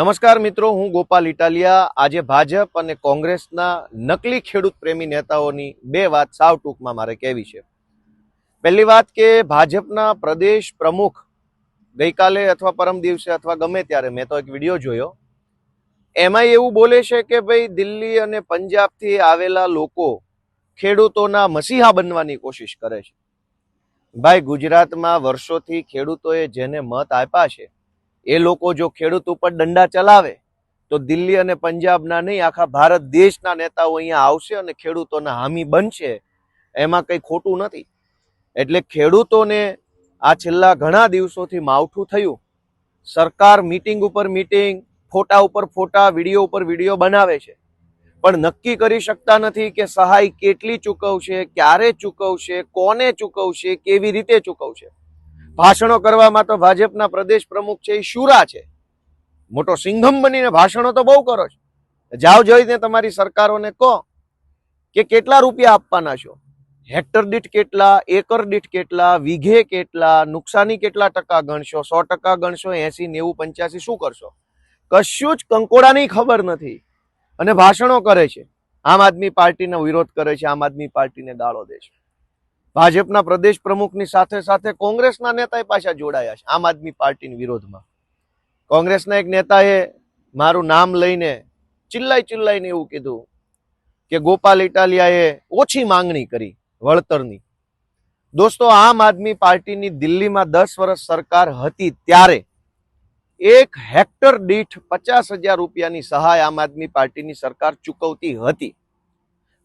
નમસ્કાર મિત્રો, હું ગોપાલ ઇટાલિયા। આજે ભાજપ અને કોંગ્રેસના નકલી ખેડૂત પ્રેમી નેતાઓની બે વાત સાવ ટૂંકમાં મારે કહેવી છે। પહેલી વાત કે ભાજપના પ્રદેશ પ્રમુખ ગઈકાલે અથવા પરમ દિવસે અથવા ગમે ત્યારે મેં તો એક વિડીયો જોયો, એમાં એવું બોલે છે કે ભાઈ દિલ્હી અને પંજાબથી આવેલા લોકો ખેડૂતોના મસીહા બનવાની કોશિશ કરે છે। ભાઈ, ગુજરાતમાં વર્ષોથી ખેડૂતોએ જેને મત આપ્યા છે એ લોકો જો ખેડૂત ઉપર દંડા ચલાવે તો દિલ્હી અને પંજાબના નહીં, આખા ભારત દેશના નેતાઓ અહીંયા આવશે અને ખેડૂતોના હામી બનશે। એમાં કંઈ ખોટું નથી। એટલે ખેડૂતોને આ છેલ્લા ઘણા દિવસોથી માવઠું થયું, સરકાર મીટિંગ ઉપર મીટિંગ, ફોટા ઉપર ફોટા, વિડીયો ઉપર વિડીયો બનાવે છે, પણ નક્કી કરી શકતા નથી કે સહાય કેટલી ચૂકવશે, ક્યારે ચૂકવશે, કોને ચૂકવશે, કેવી રીતે ચૂકવશે। ભાષણો કરવામાં તો ભાજપના પ્રદેશ પ્રમુખ છે એ શુરા છે, મોટો સિંઘમ બનીને ભાષણો તો બહુ કરો છો। જાઓ જોઈને તમારી સરકારોને કહો કે કેટલા રૂપિયા આપવાના છો, હેક્ટર દીઠ કેટલા, એકર દીઠ કેટલા, વીઘે કેટલા, નુકસાની કેટલા ટકા ગણશો, 100% ગણશો, 80, 90, 85 શું કરશો? કશું જ કંકોડાની ખબર નથી અને ભાષણો કરે છે। આમ આદમી પાર્ટીનો વિરોધ કરે છે, આમ આદમી પાર્ટીને ગાળો દે છે। ભાજપના પ્રદેશ પ્રમુખની સાથે સાથે કોંગ્રેસના નેતાએ પાછા જોડાયા છે આમ આદમી પાર્ટીના વિરોધમાં। કોંગ્રેસના એક નેતાએ મારું નામ લઈને ચિલ્લાઈને એવું કીધું કે ગોપાલ ઇટાલિયાએ ઓછી માંગણી કરી વળતરની। દોસ્તો, આમ આદમી પાર્ટીની દિલ્હીમાં 10 વર્ષ સરકાર હતી ત્યારે 1 હેક્ટર દીઠ 50,000 રૂપિયાની સહાય આમ આદમી પાર્ટીની સરકાર ચૂકવતી હતી।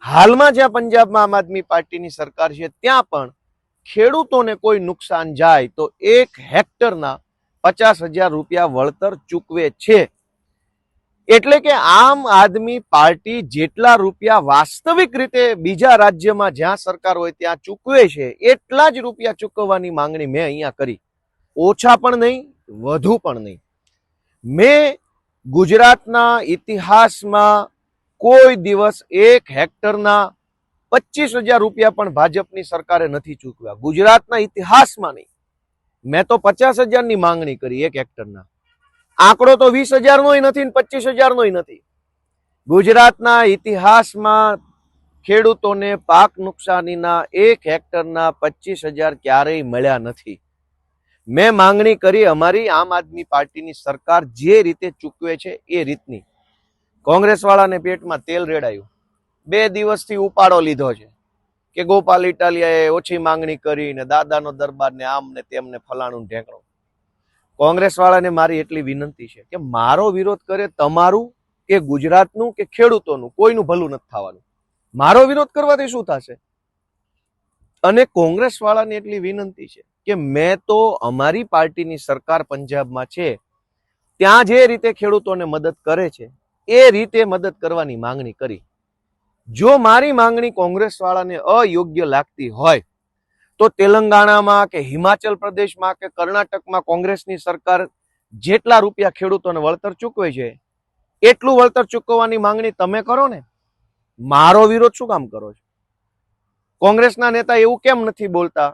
હાલમાં જ્યાં પંજાબમાં આમ આદમી પાર્ટીની સરકાર છે ત્યાં પણ ખેડૂતોને કોઈ નુકસાન જાય તો 1 હેક્ટરના 50,000 રૂપિયા વળતર ચૂકવે છે। એટલે કે આમ આદમી પાર્ટી જેટલા રૂપિયા વાસ્તવિક રીતે બીજા રાજ્યમાં જ્યાં સરકાર હોય ત્યાં ચૂકવે છે એટલા જ રૂપિયા ચૂકવવાની માંગણી મેં અહીંયા કરી। ઓછા પણ નહીં, વધુ પણ નહીં। મેં ગુજરાતના ઇતિહાસમાં કોઈ દિવસ 1 હેક્ટરના 25,000 રૂપિયા પણ ભાજપની સરકારે નથી ચૂકવ્યા, ગુજરાતના ઇતિહાસમાં નહીં। મેં તો 50,000ની માંગણી કરી 1 હેક્ટરના। આંકડો તો 20,000 નોય નથી ને 25,000 નોય નથી। ગુજરાતના ઇતિહાસમાં ખેડૂતોને પાક નુકસાનીના 1 હેક્ટરના 25,000 ક્યારેય મળ્યા નથી। મેં માંગણી કરી અમારી આમ આદમી પાર્ટીની સરકાર જે રીતે ચૂકવે છે એ રીતની। કોંગ્રેસ વાળાને પેટમાં તેલ રેડાયું, 2 દિવસથી ઉપાડો લીધો છે કે ગોપાલ ઇટાલિયાએ ઓછી માંગણી કરી ને દાદાનો દરબાર ને આમ ને તેમ ને ફલાણું ઢેકણું। કોંગ્રેસ વાળાને મારી એટલી વિનંતી છે કે મારો વિરોધ કરે તમારું કે ગુજરાતનું કે ખેડૂતોનું, કોઈનું ભલું નથી થવાનું। મારો વિરોધ કરવાથી શું થશે? અને કોંગ્રેસ વાળાને એટલી વિનંતી છે કે મેં તો અમારી પાર્ટીની સરકાર પંજાબમાં છે ત્યાં જે રીતે ખેડૂતોને મદદ કરે છે એ રીતે મદદ કરવાની માંગણી કરી। જો મારી માંગણી કોંગ્રેસ વાળાને અયોગ્ય લાગતી હોય તો તેલંગાણામાં કે હિમાચલ પ્રદેશમાં કે કર્ણાટકમાં કોંગ્રેસની સરકાર જેટલા રૂપિયા ખેડૂતોને વળતર ચૂકવે છે એટલું વળતર ચૂકવવાની માંગણી તમે કરો ને, મારો વિરોધ શું કામ કરો છો? કોંગ્રેસના નેતા એવું કેમ નથી બોલતા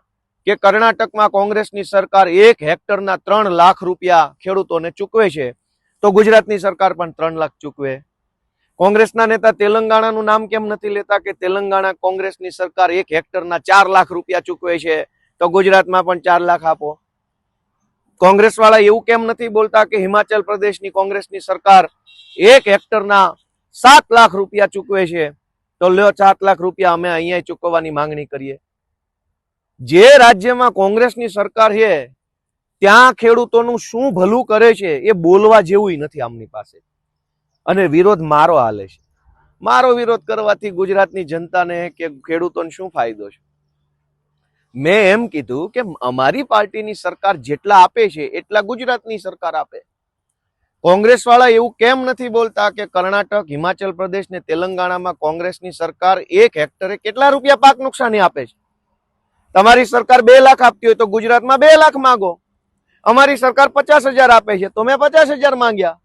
કે કર્ણાટકમાં કોંગ્રેસની સરકાર 1 હેક્ટરના 3 લાખ રૂપિયા ખેડૂતોને ચૂકવે છે તો ગુજરાતની સરકાર પણ 3 લાખ ચૂકવે? કોંગ્રેસના નેતા તેલંગાણાનું નામ કેમ નથી લેતા કે તેલંગાણા કોંગ્રેસની સરકાર 1 હેક્ટરના 4 લાખ રૂપિયા ચૂકવે છે તો ગુજરાતમાં પણ 4 લાખ આપો? કોંગ્રેસ વાળા એવું કેમ નથી બોલતા કે હિમાચલ પ્રદેશની કોંગ્રેસની સરકાર 1 હેક્ટરના 7 લાખ રૂપિયા ચૂકવે છે તો લ્યો 7 લાખ રૂપિયા અમે અહીંયા ચૂકવવાની માંગણી કરીએ? જે રાજ્યમાં કોંગ્રેસની સરકાર છે ત્યાં ખેડૂતોનું શું ભલું કરે છે એ બોલવા જેવું નથી આમની પાસે। અને વિરોધ મારો હાલે છે। મારો વિરોધ કરવાથી ગુજરાતની જનતાને કે ખેડૂતોને શું ફાયદો છે? મેં એમ કીધું કે અમારી પાર્ટીની સરકાર જેટલા આપે છે એટલા ગુજરાતની સરકાર આપે। કોંગ્રેસ વાળા એવું કેમ નથી બોલતા કે કર્ણાટક, હિમાચલ પ્રદેશ ને તેલંગાણામાં કોંગ્રેસની સરકાર 1 હેક્ટરે કેટલા રૂપિયા પાક નુકસાની આપે છે? તમારી સરકાર 2 લાખ આપતી હોય તો ગુજરાતમાં 2 લાખ માંગો। અમારી સરકાર 50,000 આપે છે તો મેં 50,000 માંગ્યા।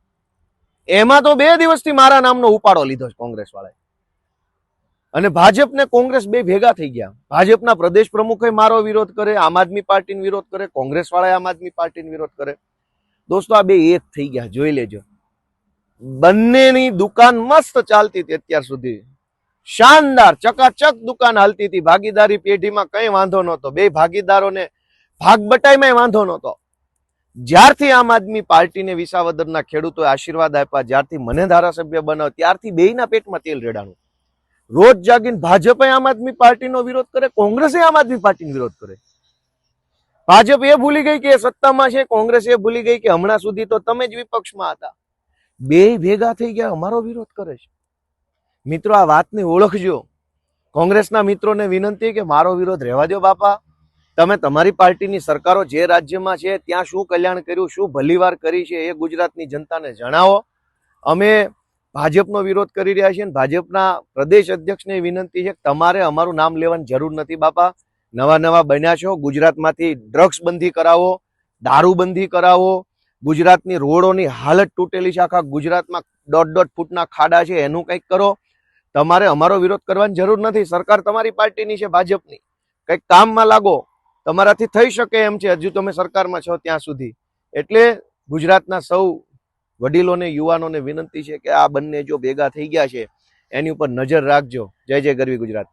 એમાં તો 2 દિવસથી મારા નામનો ઉપાડો લીધો છે કોંગ્રેસ વાળાએ। અને ભાજપ ને કોંગ્રેસ બે ભેગા થઈ ગયા। ભાજપના પ્રદેશ પ્રમુખે મારો વિરોધ કરે, આમ આદમી પાર્ટીનો વિરોધ કરે, કોંગ્રેસ વાળાએ આમ આદમી પાર્ટીનો વિરોધ કરે। દોસ્તો, આ બે એક થઈ ગયા, જોઈ લેજો। બંનેની દુકાન મસ્ત ચાલતી હતી અત્યાર સુધી, શાનદાર ચકાચક દુકાન હાલતી હતી, ભાગીદારી પેઢીમાં કઈ વાંધો નહોતો, બે ભાગીદારોને ભાગ બટાઈમાં વાંધો નહોતો. જ્યારથી આમ આદમી પાર્ટીને વિસાવદરના ખેડૂતોએ આશીર્વાદ આપ્યા, જ્યારથી મને ધારાસભ્ય બનાવ, ત્યારથી બેયના પેટમાં તેલ રેડાણું. રોજ જાગીને ભાજપે આમ આદમી પાર્ટીનો વિરોધ કરે, કોંગ્રેસે આમ આદમી પાર્ટીનો વિરોધ કરે. ભાજપ એ ભૂલી ગઈ કે સત્તામાં છે, કોંગ્રેસ એ ભૂલી ગઈ કે હમણાં સુધી તો તમે જ વિપક્ષમાં હતા. બે ભેગા થઈ ગયા અમારો વિરોધ કરે છે. મિત્રો, આ વાતને ઓળખજો. કોંગ્રેસના મિત્રોને વિનંતી કે મારો વિરોધ રહેવા દો બાપા. તમે તમારી પાર્ટીની સરકારો જે રાજ્યમાં છે ત્યાં શું કલ્યાણ કર્યું, શું ભલીવાર કરી છે એ ગુજરાતની જનતાને જણાવો. અમે ભાજપનો વિરોધ કરી રહ્યા છીએ. ભાજપના પ્રદેશ અધ્યક્ષને વિનંતી છે કે તમારે અમારું નામ લેવાની જરૂર નથી બાપા. નવા બન્યા છો, ગુજરાતમાંથી ડ્રગ્સ બંધી કરાવો, દારૂબંધી કરાવો. ગુજરાતની રોડોની હાલત તૂટેલી છે, આખા ગુજરાતમાં 1.5 ફૂટના ખાડા છે, એનું કંઈક કરો. તમારે અમારો વિરોધ કરવાની જરૂર નથી. સરકાર તમારી પાર્ટીની છે, ભાજપની. કંઈક કામમાં લાગો, તમારાથી થઈ શકે એમ છે, હજુ તમે સરકારમાં છો ત્યાં સુધી. એટલે ગુજરાતના સૌ વડીલોને, યુવાનોને વિનંતી છે કે આ બંને જો ભેગા થઈ ગયા છે એની ઉપર નજર રાખજો. જય જય ગરવી ગુજરાત.